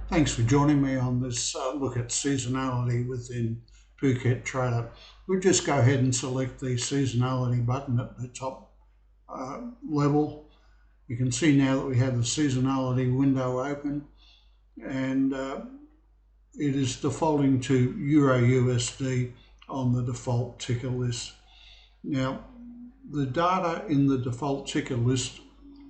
Thanks for joining me on this look at seasonality within Phuket Trader. We'll just go ahead and select the seasonality button at the top level. You can see now that we have the seasonality window open, and it is defaulting to Euro USD on the default ticker list. Now, the data in the default ticker list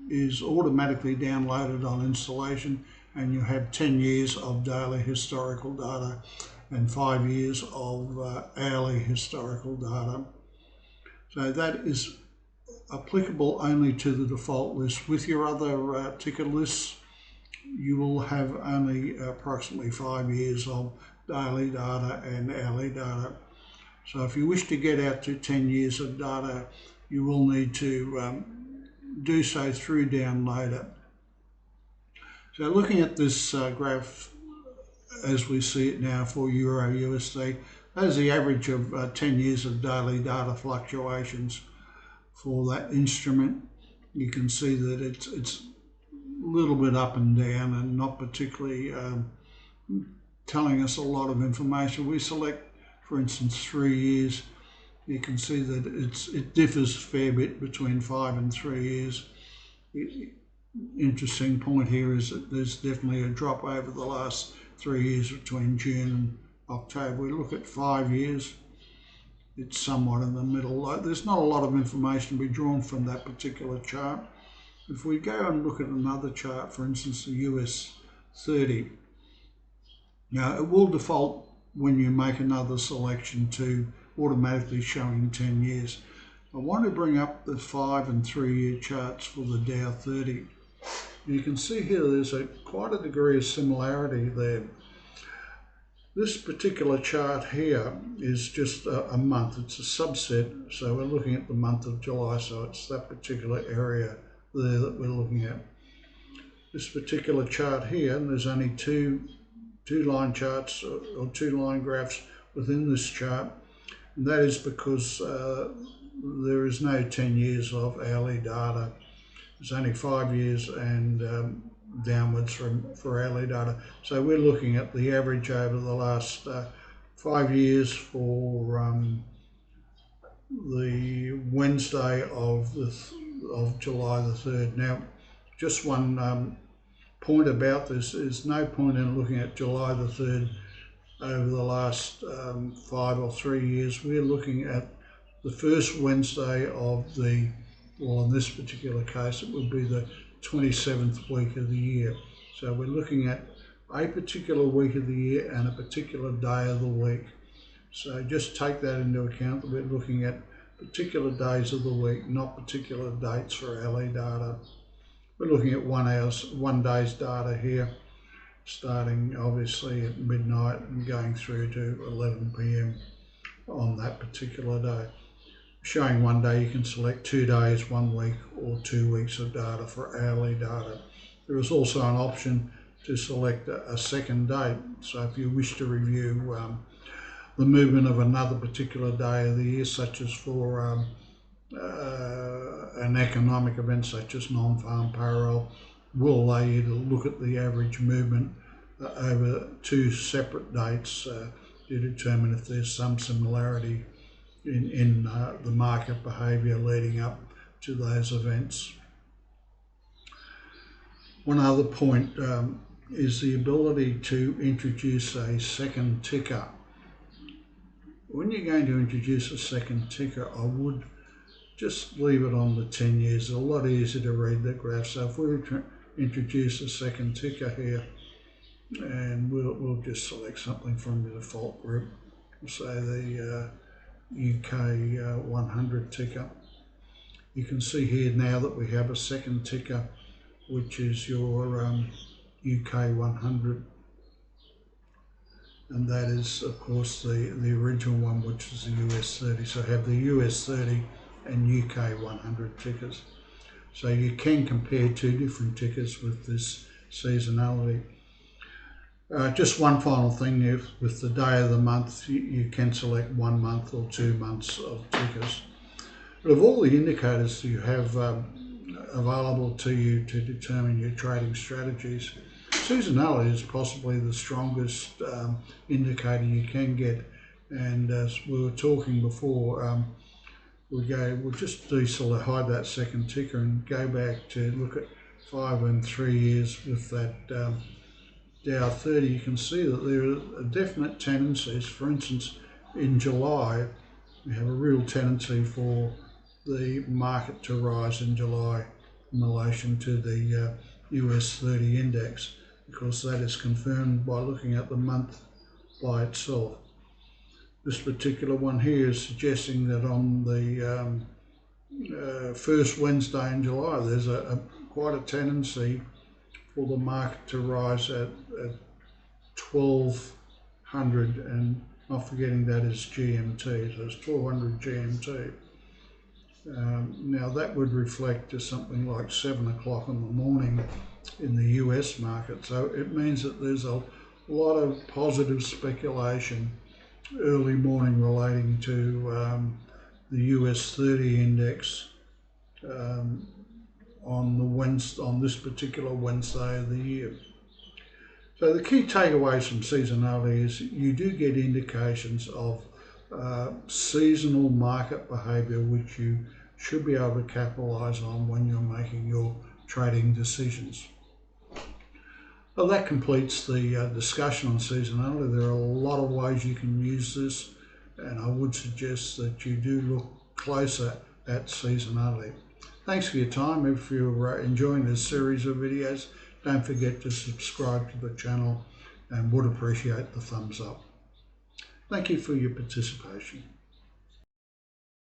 is automatically downloaded on installation, and you have 10 years of daily historical data and 5 years of hourly historical data. So that is applicable only to the default list. With your other ticker lists, you will have only approximately 5 years of daily data and hourly data. So if you wish to get out to 10 years of data, you will need to do so through Downloader. So looking at this graph as we see it now for Euro USD, that is the average of 10 years of daily data fluctuations for that instrument. You can see that it's a little bit up and down and not particularly telling us a lot of information. We select, for instance, 3 years. You can see that it differs a fair bit between 5 and 3 years. Interesting point here is that there's definitely a drop over the last 3 years between June and October. We look at 5 years, it's somewhat in the middle. There's not a lot of information to be drawn from that particular chart. If we go and look at another chart, for instance, the US 30, now it will default when you make another selection to automatically showing 10 years. I want to bring up the 5 and 3 year charts for the Dow 30. You can see here there's quite a degree of similarity there. This particular chart here is just a month. It's a subset, so we're looking at the month of July, so it's that particular area there that we're looking at. This particular chart here, and there's only two line charts or 2 line graphs within this chart, and that is because there is no 10 years of hourly data. It's only 5 years and downwards for hourly data. So we're looking at the average over the last 5 years for the Wednesday of July the 3rd. Now, just one point about this is no point in looking at July the 3rd over the last 5 or 3 years. We're looking at the first Wednesday of the, well, in this particular case, it would be the 27th week of the year. So we're looking at a particular week of the year and a particular day of the week. So just take that into account, that we're looking at particular days of the week, not particular dates for hourly data. We're looking at 1 day's data here, starting obviously at midnight and going through to 11 p.m. on that particular day. Showing 1 day, you can select 2 days, 1 week, or 2 weeks of data for hourly data. There is also an option to select a second date. So if you wish to review the movement of another particular day of the year, such as for an economic event such as non-farm payroll, will allow you to look at the average movement over 2 separate dates to determine if there's some similarity in the market behaviour leading up to those events. One other point is the ability to introduce a second ticker. When you're going to introduce a second ticker, I would just leave it on the 10 years. It's a lot easier to read the graph. So if we introduce a second ticker here, and we'll just select something from the default group, we'll say the UK 100 ticker. You can see here now that we have a second ticker, which is your UK 100, and that is of course the original one, which is the US 30. So I have the US 30 and UK 100 tickers. So you can compare 2 different tickers with this seasonality. Just one final thing, with the day of the month, you can select 1 month or 2 months of tickers. But of all the indicators you have available to you to determine your trading strategies, seasonality is possibly the strongest indicator you can get, and as we were talking before, we'll just hide that second ticker and go back to look at 5 and 3 years with that Dow 30. You can see that there are definite tendencies. For instance, in July, we have a real tendency for the market to rise in July in relation to the US 30 index, because that is confirmed by looking at the month by itself. This particular one here is suggesting that on the first Wednesday in July, there's quite a tendency for the market to rise at 1200, and not forgetting that is GMT, so it's 1200 GMT. Now that would reflect to something like 7 o'clock in the morning in the US market, so it means that there's a lot of positive speculation early morning relating to the US 30 index on this particular Wednesday of the year. So the key takeaways from seasonality is you do get indications of seasonal market behaviour, which you should be able to capitalise on when you're making your trading decisions. Well, that completes the discussion on seasonality. There are a lot of ways you can use this, and I would suggest that you do look closer at seasonality. Thanks for your time. If you're enjoying this series of videos, don't forget to subscribe to the channel, and would appreciate the thumbs up. Thank you for your participation.